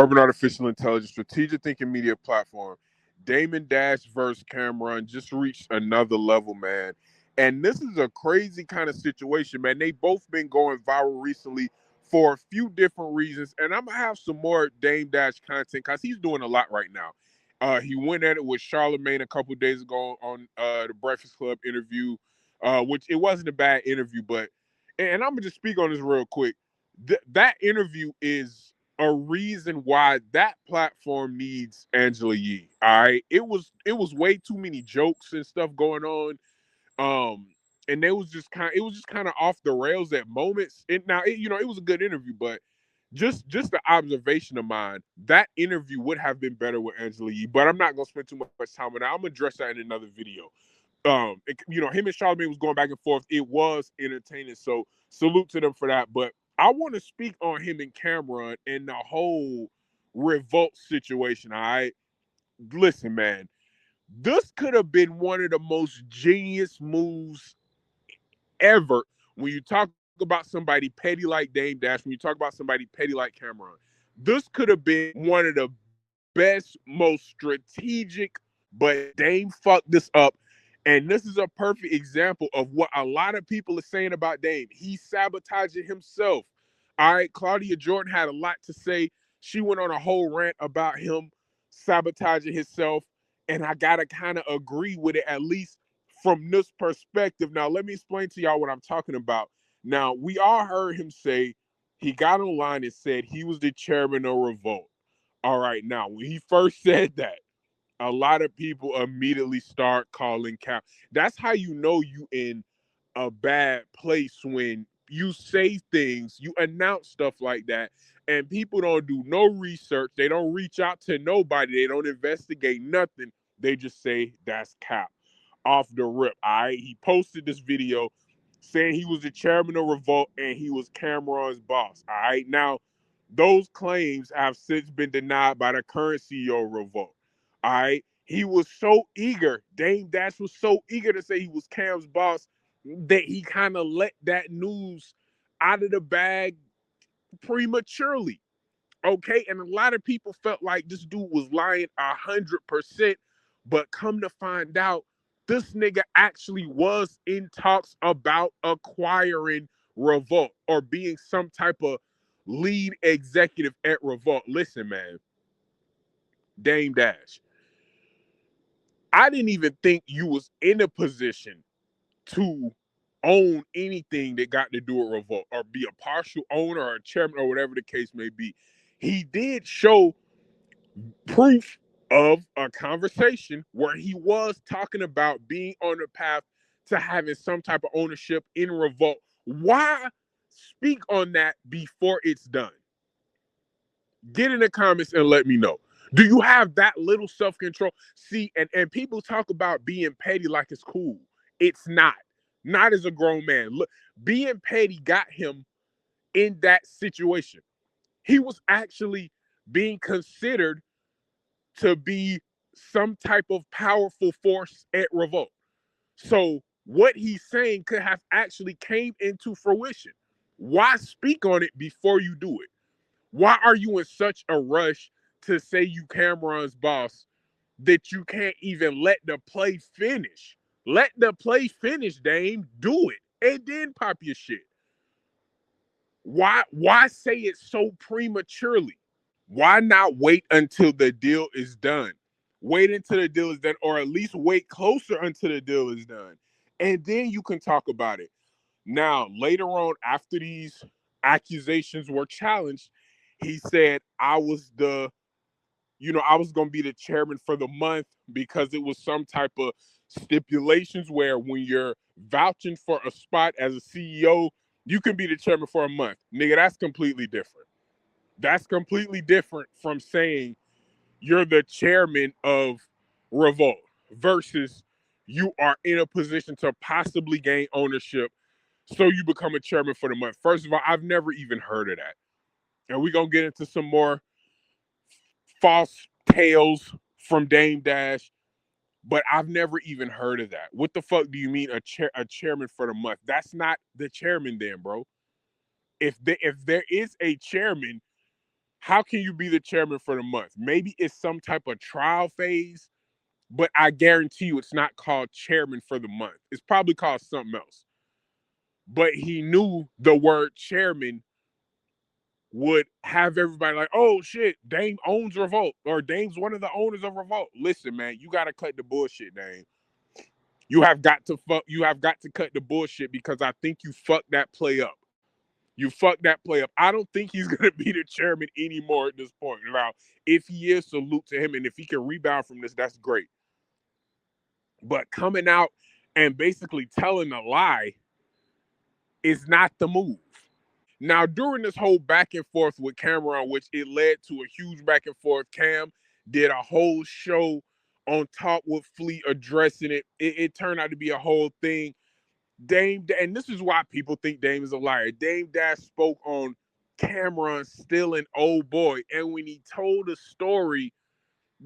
Urban Artificial Intelligence Strategic Thinking Media Platform. Damon Dash versus Cameron just reached another level, man. And this is a crazy kind of situation, man. They both been going viral recently for a few different reasons. And I'm going to have some more Dame Dash content because he's doing a lot right now. He went at it with Charlamagne a couple days ago on the Breakfast Club interview, which it wasn't a bad interview, but, and I'm going to just speak on this real quick. That interview is a reason why that platform needs Angela Yee. All right, it was way too many jokes and stuff going on, and it was just kind of off the rails at moments. It was a good interview, but just the observation of mine, that interview would have been better with Angela Yee. But I'm not gonna spend too much time on that. I'm gonna address that in another video. Him and Charlamagne was going back and forth. It was entertaining, so salute to them for that. But I want to speak on him and Cameron and the whole revolt situation. All right, listen, man, this could have been one of the most genius moves ever when you talk about somebody petty like Dame Dash, when you talk about somebody petty like Cameron. This could have been one of the best, most strategic, but Dame fucked this up. And this is a perfect example of what a lot of people are saying about Dame. He's sabotaging himself. All right, Claudia Jordan had a lot to say. She went on a whole rant about him sabotaging himself. And I got to kind of agree with it, at least from this perspective. Now, let me explain to y'all what I'm talking about. Now, we all heard him say he got online and said he was the chairman of Revolt. All right, now, when he first said that, a lot of people immediately start calling Cap. That's how you know you in a bad place when you say things, you announce stuff like that, and people don't do no research. They don't reach out to nobody. They don't investigate nothing. They just say that's Cap off the rip. All right, he posted this video saying he was the chairman of Revolt and he was Cameron's boss. All right, now those claims have since been denied by the current CEO of Revolt. All right. He was so eager. Dame Dash was so eager to say he was Cam's boss that he kind of let that news out of the bag prematurely. Okay. And a lot of people felt like this dude was lying 100%. But come to find out, this nigga actually was in talks about acquiring Revolt or being some type of lead executive at Revolt. Listen, man, Dame Dash, I didn't even think you was in a position to own anything that got to do with Revolt or be a partial owner or a chairman or whatever the case may be. He did show proof of a conversation where he was talking about being on the path to having some type of ownership in Revolt. Why speak on that before it's done? Get in the comments and let me know. Do you have that little self-control? See, and people talk about being petty like it's cool. It's not. Not as a grown man. Look, being petty got him in that situation. He was actually being considered to be some type of powerful force at Revolt. So what he's saying could have actually came into fruition. Why speak on it before you do it? Why are you in such a rush to say you Cameron's boss that you can't even let the play finish? Let the play finish, Dame. Do it. And then pop your shit. Why say it so prematurely? Why not wait until the deal is done? Wait until the deal is done, or at least wait closer until the deal is done. And then you can talk about it. Now, later on, after these accusations were challenged, he said, I was going to be the chairman for the month because it was some type of stipulations where when you're vouching for a spot as a CEO, you can be the chairman for a month. Nigga, that's completely different. That's completely different from saying you're the chairman of Revolt versus you are in a position to possibly gain ownership so you become a chairman for the month. First of all, I've never even heard of that. And we're going to get into some more false tales from Dame Dash, but I've never even heard of that. What the fuck do you mean a chairman for the month? That's not the chairman then, bro. If there is a chairman, how can you be the chairman for the month? Maybe it's some type of trial phase, but I guarantee you it's not called chairman for the month. It's probably called something else. But he knew the word chairman would have everybody like, oh shit, Dame owns Revolt, or Dame's one of the owners of Revolt. Listen, man, you gotta cut the bullshit, Dame. You have got to cut the bullshit because I think you fucked that play up. You fucked that play up. I don't think he's gonna be the chairman anymore at this point. Now, if he is, salute to him, and if he can rebound from this, that's great. But coming out and basically telling a lie is not the move. Now, during this whole back and forth with Cameron, which it led to a huge back and forth, Cam did a whole show on Talk with Fleet addressing it. It turned out to be a whole thing. Dame, and this is why people think Dame is a liar. Dame Dash spoke on Cameron stealing Old Boy, and when he told the story,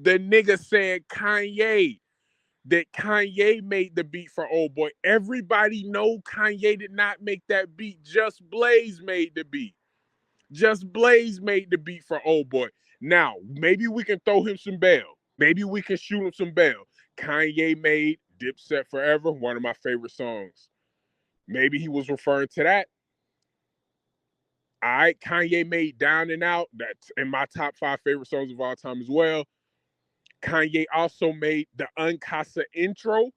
the nigga said Kanye, that Kanye made the beat for Old Boy. Everybody know Kanye did not make that beat. Just Blaze made the beat. Just Blaze made the beat for Old Boy. Now, maybe we can throw him some bail. Maybe we can shoot him some bail. Kanye made Dipset Forever, one of my favorite songs. Maybe he was referring to that. All right, Kanye made Down and Out. That's in my top 5 favorite songs of all time as well. Kanye also made the Uncasa intro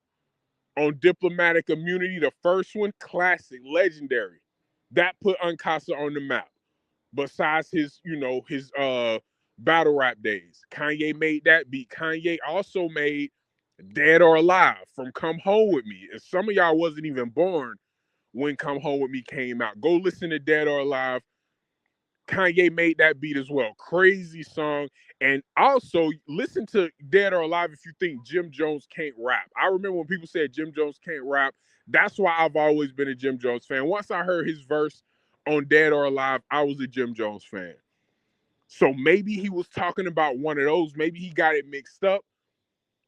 on Diplomatic Immunity, the first one, classic, legendary. That put Uncasa on the map. Besides his, his battle rap days. Kanye made that beat. Kanye also made Dead or Alive from Come Home With Me. And some of y'all wasn't even born when Come Home With Me came out. Go listen to Dead or Alive. Kanye made that beat as well. Crazy song. And also listen to Dead or Alive if you think Jim Jones can't rap. I remember when people said Jim Jones can't rap. That's why I've always been a Jim Jones fan. Once I heard his verse on Dead or Alive, I was a Jim Jones fan. So maybe he was talking about one of those. Maybe he got it mixed up.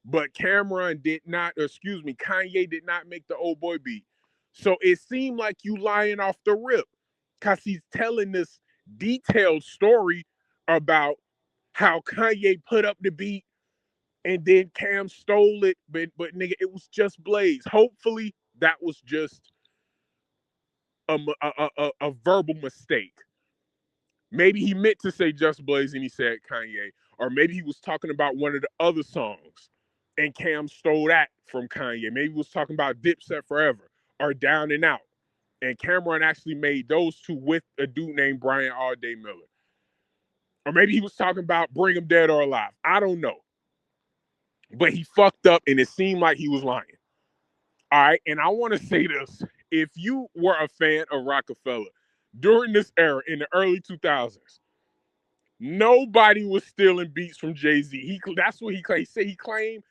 But Kanye did not make the Old Boy beat. So it seemed like you lying off the rip because he's telling this detailed story about how Kanye put up the beat and then Cam stole it. But nigga, it was just Blaze. Hopefully that was just a verbal mistake. Maybe he meant to say Just Blaze and he said Kanye. Or maybe he was talking about one of the other songs and Cam stole that from Kanye. Maybe he was talking about Dipset Forever or Down and Out. And Cameron actually made those two with a dude named Brian All Day Miller. Or maybe he was talking about Bring 'Em Dead or Alive. I don't know. But he fucked up and it seemed like he was lying. All right. And I want to say this. If you were a fan of Rockefeller during this era in the early 2000s, nobody was stealing beats from Jay-Z. That's what he claimed. He said he claimed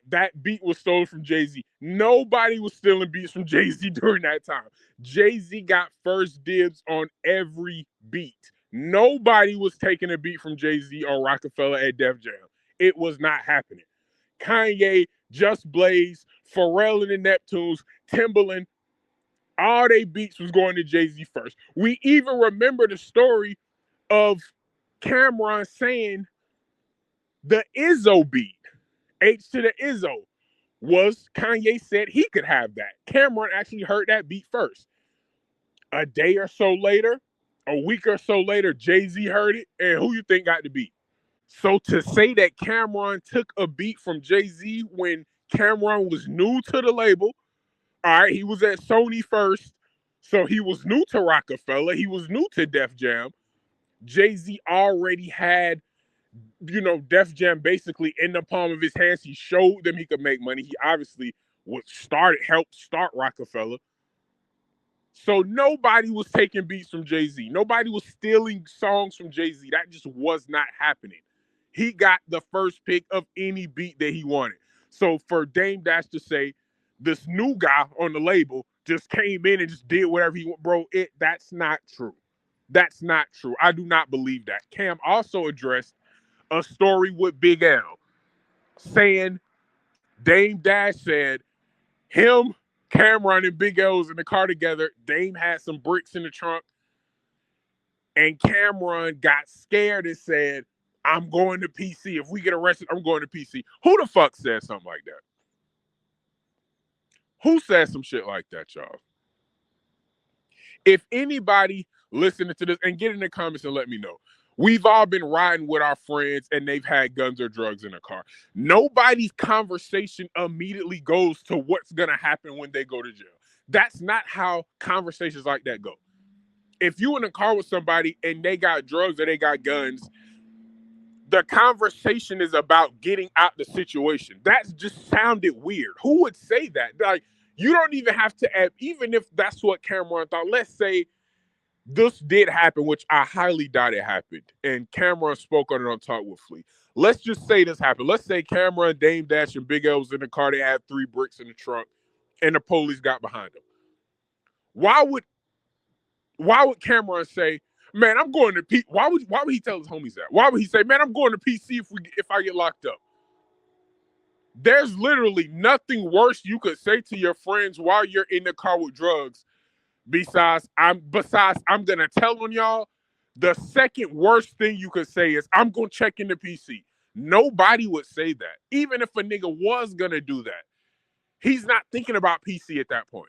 that beat was stolen from Jay-Z. Nobody was stealing beats from Jay-Z during that time. Jay-Z got first dibs on every beat. Nobody was taking a beat from Jay-Z or Rockefeller at Def Jam. It was not happening. Kanye, Just Blaze, Pharrell and the Neptunes, Timbaland, all they beats was going to Jay-Z first. We even remember the story of Cameron saying the Izzo beat, H to the Izzo, was Kanye said he could have that. Cameron actually heard that beat first. A day or so later, a week or so later, Jay-Z heard it, and who you think got the beat? So to say that Cameron took a beat from Jay-Z when Cameron was new to the label, all right, he was at Sony first, so he was new to Rockefeller, he was new to Def Jam. Jay-Z already had, Def Jam basically in the palm of his hands. He showed them he could make money. He obviously helped start Rockefeller. So nobody was taking beats from Jay-Z. Nobody was stealing songs from Jay-Z. That just was not happening. He got the first pick of any beat that he wanted. So for Dame Dash to say this new guy on the label just came in and just did whatever he want, bro, that's not true. That's not true. I do not believe that. Cam also addressed a story with Big L saying Dame Dash said him, Cameron, and Big L was in the car together. Dame had some bricks in the trunk And Cameron got scared and said, I'm going to PC. If we get arrested, I'm going to PC. Who the fuck said something like that? Who said some shit like that, y'all? If anybody listening to this, and get in the comments and let me know. We've all been riding with our friends and they've had guns or drugs in a car. Nobody's conversation immediately goes to what's going to happen when they go to jail. That's not how conversations like that go. If you in a car with somebody and they got drugs or they got guns, the conversation is about getting out the situation. That just sounded weird. Who would say that? Like, you don't even have to add, even if that's what Cameron thought. Let's say this did happen, which I highly doubt it happened, and Cameron spoke on it on Talk with Flea. Let's just say this happened. Let's say Cameron, Dame Dash, and Big L was in the car. They had 3 bricks in the trunk, and the police got behind them. Why would Cameron say, man, I'm going to PC? Why would he tell his homies that? Why would he say, man, I'm going to PC if I get locked up? There's literally nothing worse you could say to your friends while you're in the car with drugs. Besides, I'm gonna tell on y'all. The second worst thing you could say is, I'm gonna check in the PC. Nobody would say that. Even if a nigga was gonna do that, he's not thinking about PC at that point.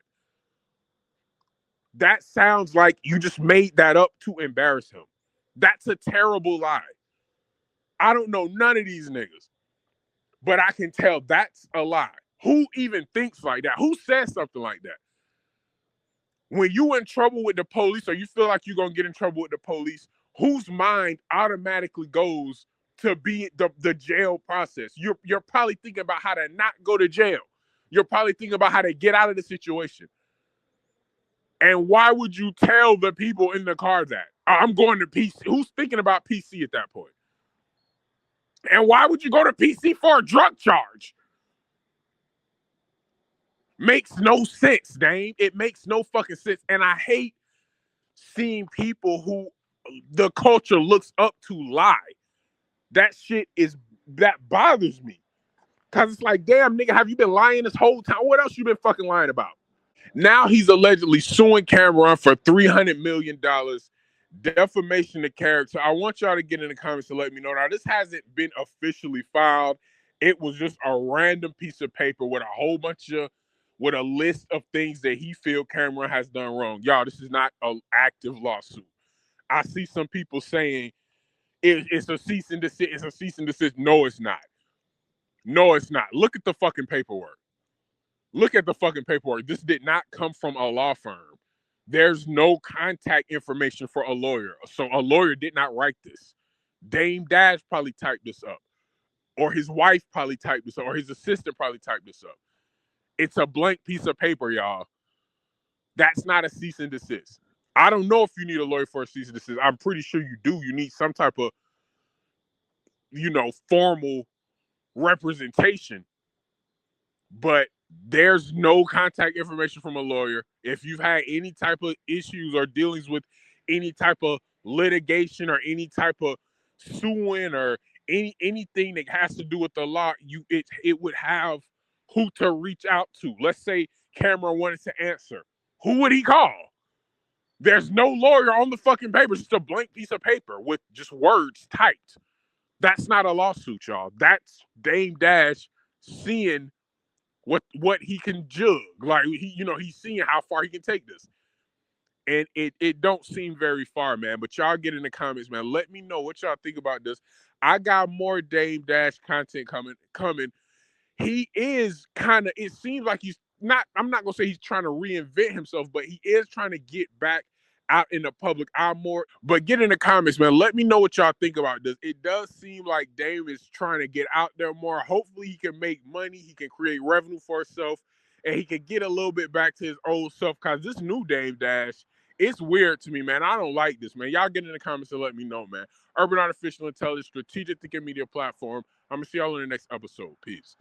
That sounds like you just made that up to embarrass him. That's a terrible lie. I don't know none of these niggas, but I can tell that's a lie. Who even thinks like that? Who says something like that? When you in trouble with the police or you feel like you're going to get in trouble with the police, whose mind automatically goes to be the jail process? You're probably thinking about how to not go to jail. You're probably thinking about how to get out of the situation. And why would you tell the people in the car that? I'm going to PC. Who's thinking about PC at that point? And why would you go to PC for a drug charge? Makes no sense, Dame. It makes no fucking sense. And I hate seeing people who the culture looks up to lie. That bothers me. Cause it's like, damn, nigga, have you been lying this whole time? What else you been fucking lying about? Now he's allegedly suing Cameron for $300 million. Defamation of character. I want y'all to get in the comments to let me know. Now, this hasn't been officially filed. It was just a random piece of paper with with a list of things that he feel Cameron has done wrong. Y'all, this is not an active lawsuit. I see some people saying it's a cease and desist. It's a cease and desist. No, it's not. No, it's not. Look at the fucking paperwork. Look at the fucking paperwork. This did not come from a law firm. There's no contact information for a lawyer. So a lawyer did not write this. Dame Dash probably typed this up. Or his wife probably typed this up. Or his assistant probably typed this up. It's a blank piece of paper, y'all. That's not a cease and desist. I don't know if you need a lawyer for a cease and desist. I'm pretty sure you do. You need some type of, formal representation. But there's no contact information from a lawyer. If you've had any type of issues or dealings with any type of litigation or any type of suing or anything that has to do with the law, it would have who to reach out to. Let's say Cameron wanted to answer. Who would he call? There's no lawyer on the fucking paper. It's just a blank piece of paper with just words typed. That's not a lawsuit, y'all. That's Dame Dash seeing what he can jug. Like, he's seeing how far he can take this. And it don't seem very far, man. But y'all get in the comments, man. Let me know what y'all think about this. I got more Dame Dash content coming. He is it seems like he's not, I'm not gonna say he's trying to reinvent himself, but he is trying to get back out in the public eye more. But get in the comments, man. Let me know what y'all think about this. It does seem like Dame is trying to get out there more. Hopefully he can make money. He can create revenue for himself. And he can get a little bit back to his old self. Because this new Dame Dash, it's weird to me, man. I don't like this, man. Y'all get in the comments and let me know, man. Urban Artificial Intelligence, strategic thinking media platform. I'm going to see y'all in the next episode. Peace.